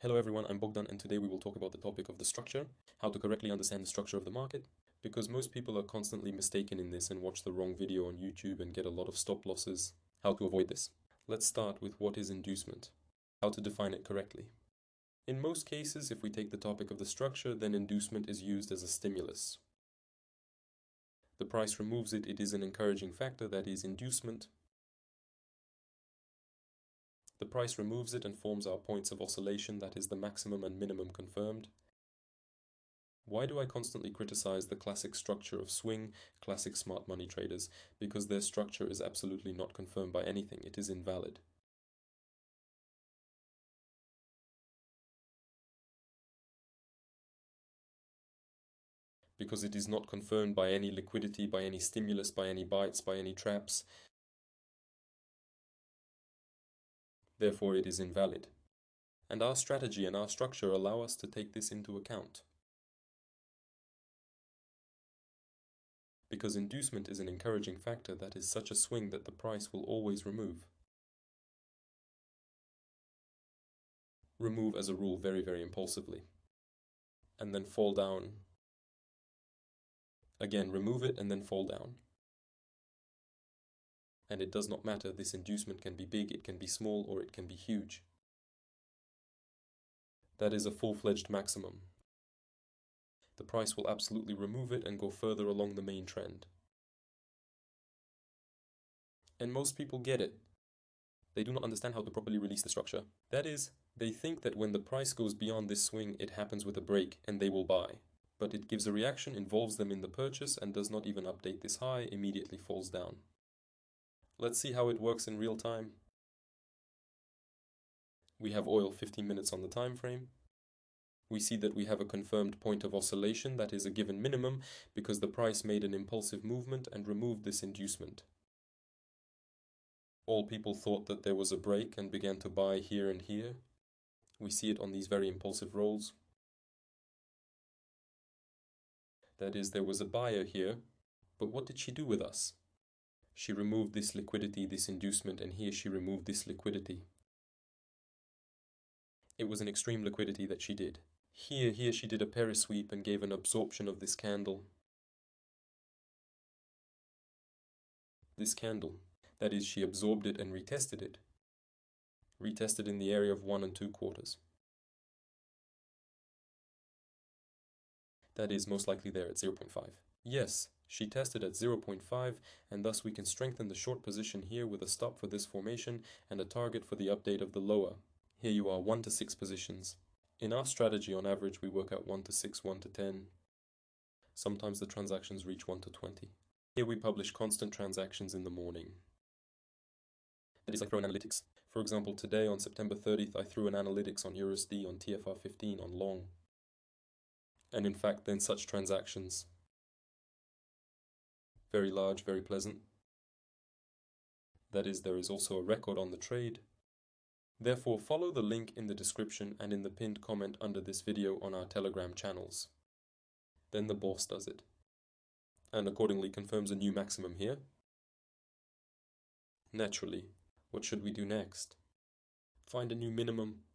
Hello everyone, I'm Bogdan and today we will talk about the topic of the structure, how to correctly understand the structure of the market, because most people are constantly mistaken in this and watch the wrong video on YouTube and get a lot of stop losses. How to avoid this? Let's start with what is inducement, how to define it correctly. In most cases, if we take the topic of the structure, then inducement is used as a stimulus. The price removes it, it is an encouraging factor, that is inducement. The price removes it and forms our points of oscillation, that is the maximum and minimum confirmed. Why do I constantly criticize the classic structure of swing, classic smart money traders? Because their structure is absolutely not confirmed by anything, it is invalid. Because it is not confirmed by any liquidity, by any stimulus, by any bites, by any traps. Therefore, it is invalid. And our strategy and our structure allow us to take this into account. Because inducement is an encouraging factor, that is such a swing that the price will always remove. Remove as a rule very impulsively. And then fall down. Again, remove it and then fall down. And it does not matter, this inducement can be big, it can be small, or it can be huge. That is a full-fledged maximum. The price will absolutely remove it and go further along the main trend. And most people get it. They do not understand how to properly release the structure. That is, they think that when the price goes beyond this swing, it happens with a break and they will buy. But it gives a reaction, involves them in the purchase, and does not even update this high, immediately falls down. Let's see how it works in real time. We have oil 15 minutes on the time frame. We see that we have a confirmed point of oscillation, that is a given minimum, because the price made an impulsive movement and removed this inducement. All people thought that there was a break and began to buy here and here. We see it on these very impulsive rolls. That is, there was a buyer here, but what did she do with us? She removed this liquidity, this inducement, and here she removed this liquidity. It was an extreme liquidity that she did. Here she did a perisweep and gave an absorption of this candle. This candle. That is, she absorbed it and retested it. Retested in the area of 1 2/4. That is most likely there at 0.5. Yes, she tested at 0.5, and thus we can strengthen the short position here with a stop for this formation and a target for the update of the lower. Here you are 1 to 6 positions. In our strategy, on average, we work out 1 to 6, 1 to 10. Sometimes the transactions reach 1 to 20. Here we publish constant transactions in the morning. That is, I throw an analytics. For example, today on September 30th, I threw an analytics on USD, on TFR15, on long. And in fact, then such transactions. Very large, very pleasant. That is, there is also a record on the trade. Therefore, follow the link in the description and in the pinned comment under this video on our Telegram channels. Then the boss does it, and accordingly confirms a new maximum here. Naturally, what should we do next? Find a new minimum.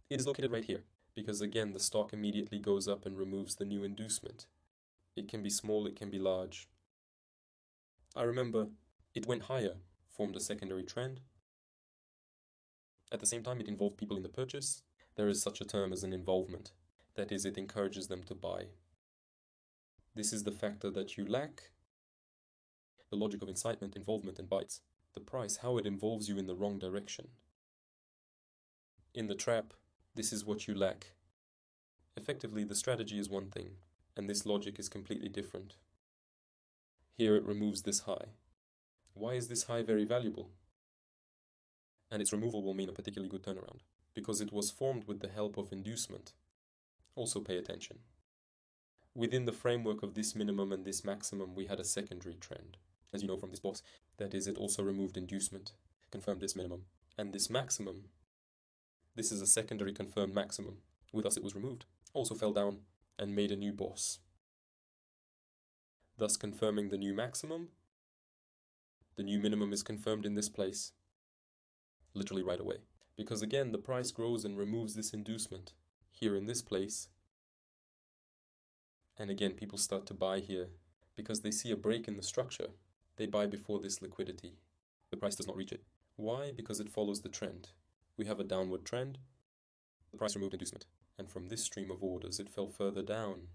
It is located right here, because again the stock immediately goes up and removes the new inducement. It can be small, it can be large. I remember, it went higher, formed a secondary trend. At the same time, it involved people in the purchase. There is such a term as an involvement. That is, it encourages them to buy. This is the factor that you lack. The logic of incitement, involvement, and bites. The price, how it involves you in the wrong direction. In the trap, this is what you lack. Effectively, the strategy is one thing, and this logic is completely different. Here it removes this high. Why is this high very valuable? And its removal will mean a particularly good turnaround, because it was formed with the help of inducement. Also pay attention. Within the framework of this minimum and this maximum, we had a secondary trend. As you know from this box, that is, it also removed inducement, confirmed this minimum. And this maximum, this is a secondary confirmed maximum. With us it was removed, also fell down and made a new boss. Thus confirming the new maximum. The new minimum is confirmed in this place. Literally right away, Because again, the price grows and removes this inducement here in this place. And again, people start to buy here because they see a break in the structure. They buy before this liquidity. The price does not reach it. Why? Because it follows the trend. We have a downward trend. The price removed inducement. And from this stream of orders, it fell further down,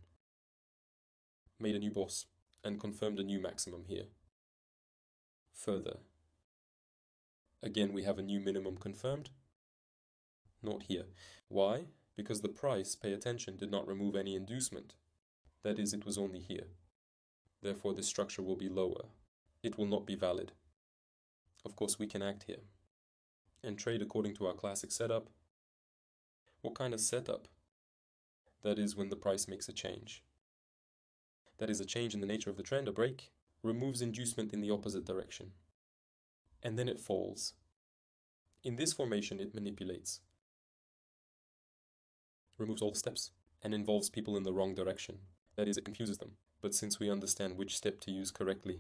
made a new boss, and confirmed a new maximum here. Further. Again, we have a new minimum confirmed. Not here. Why? Because the price, pay attention, did not remove any inducement. That is, it was only here. Therefore, this structure will be lower. It will not be valid. Of course, we can act here and trade according to our classic setup. What kind of setup? That is when the price makes a change. That is a change in the nature of the trend, a break, removes inducement in the opposite direction. And then it falls. In this formation, it manipulates, removes all the steps, and involves people in the wrong direction. That is, it confuses them. But since we understand which step to use correctly,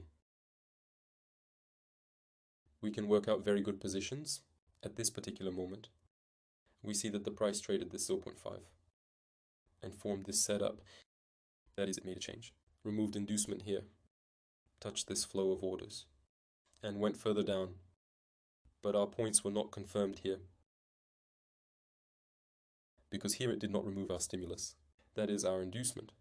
we can work out very good positions. At this particular moment, we see that the price traded this 0.5 and formed this setup. That is, it made a change, removed inducement here, touched this flow of orders, and went further down. But our points were not confirmed here, because here it did not remove our stimulus. That is, our inducement.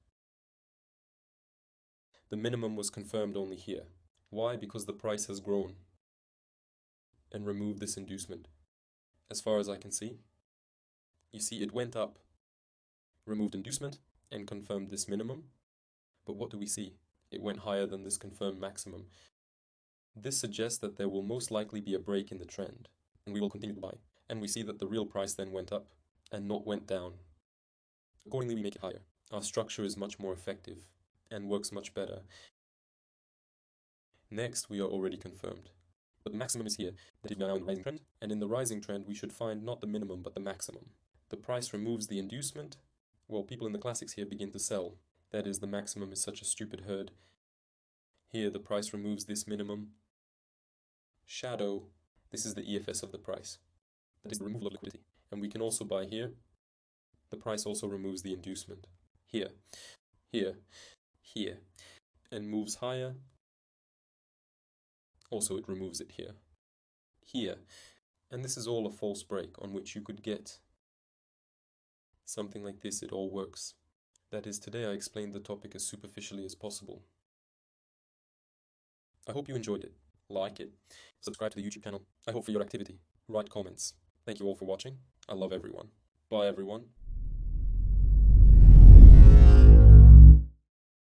The minimum was confirmed only here. Why? Because the price has grown and removed this inducement. As far as I can see, you see it went up, removed inducement, and confirmed this minimum. But what do we see? It went higher than this confirmed maximum. This suggests that there will most likely be a break in the trend, and we will continue to buy. And we see that the real price then went up and not went down. Accordingly, we make it higher. Our structure is much more effective and works much better. Next, we are already confirmed. But the maximum is here. That is, we are now in the rising trend, and in the rising trend, we should find not the minimum, but the maximum. The price removes the inducement. Well, people in the classics here begin to sell. That is, the maximum is such a stupid herd. Here, the price removes this minimum. Shadow. This is the EFS of the price. That is the removal of liquidity. And we can also buy here. The price also removes the inducement. Here, here, here, and moves higher. Also, it removes it here, here. And this is all a false break on which you could get something like this. It all works. That is, today I explained the topic as superficially as possible. I hope you enjoyed it. Like it. Subscribe to the YouTube channel. I hope for your activity. Write comments. Thank you all for watching. I love everyone. Bye everyone.